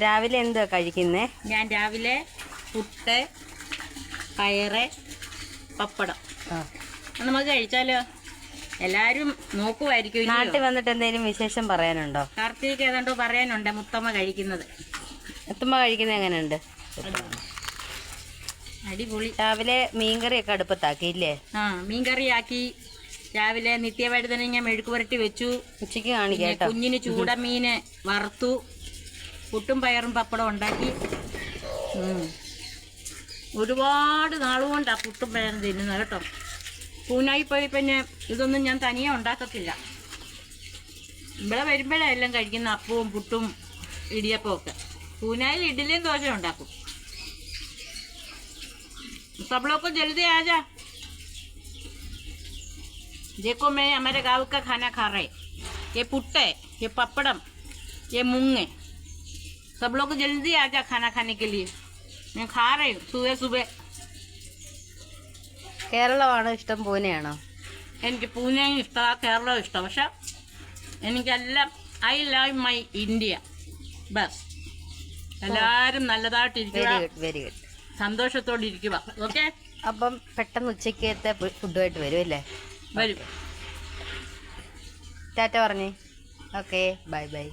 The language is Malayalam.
രാവിലെ എന്തുവാ കഴിക്കുന്നേ? ഞാൻ രാവിലെ പുട്ട്, പയറ്, പപ്പടം. നമുക്ക് കഴിച്ചാലോ? എല്ലാരും നോക്കുമായിരിക്കും. നാട്ടിൽ വന്നിട്ട് എന്തെങ്കിലും വിശേഷം പറയാനുണ്ടോ? കാർത്തിക് ഏതാണ്ടോ പറയാനുണ്ട്. മുത്തമ്മ കഴിക്കുന്നത്. മുത്തമ്മ കഴിക്കുന്നത് എങ്ങനെയുണ്ട്? അടിപൊളി. രാവിലെ മീൻകറിയൊക്കെ അടുപ്പത്താക്കിയില്ലേ? മീൻകറിയാക്കി. രാവിലെ നിത്യവഴുതനങ്ങ മെഴുക്ക് പുരട്ടി വെച്ചു. ഉച്ചയ്ക്ക് കാണിക്കാം. കുഞ്ഞിന് ചൂടമീന് വറുത്തു. പുട്ടും പയറും പപ്പടം ഉണ്ടാക്കി. ഒരുപാട് നാളുകൊണ്ടാണ് പുട്ടും പയറും തിന്നുന്നത് കേട്ടോ. പൂനായി പോയി പിന്നെ ഇതൊന്നും ഞാൻ തനിയെ ഉണ്ടാക്കത്തില്ല. ഇവിടെ വരുമ്പോഴാണ് എല്ലാം കഴിക്കുന്ന അപ്പവും പുട്ടും ഇടിയപ്പവും ഒക്കെ. പൂനായിൽ ഇഡ്ഡലിയും ദോശ ഉണ്ടാക്കും. सब लोग को जल्दी आ जा। देखो मैं हमारे गाँव का खाना खा रहे. ये पुट्ट है, ये पपड़म, ये मूंग है. सब लोग जल्दी आ जा खाना खाने के लिए. मैं खा रही हूँ सुबह सुबह. കേരളമാണോ ഇഷ്ടം, പൂനെയാണോ? എനിക്ക് പൂനെയും ഇഷ്ടമാണ്, കേരളവും ഇഷ്ടം. പക്ഷെ എനിക്കെല്ലാം I love my India. Bus എല്ലാവരും നല്ലതായിട്ടിരിക്കുക, വെരി ഗുഡ്, സന്തോഷത്തോടെ ഇരിക്കുക. ഓക്കെ. അപ്പം പെട്ടെന്ന് ഉച്ചക്കത്തെ ഫുഡുമായിട്ട് വരും അല്ലേ? വരും. ടാറ്റ പറഞ്ഞേ. Okay, bye bye.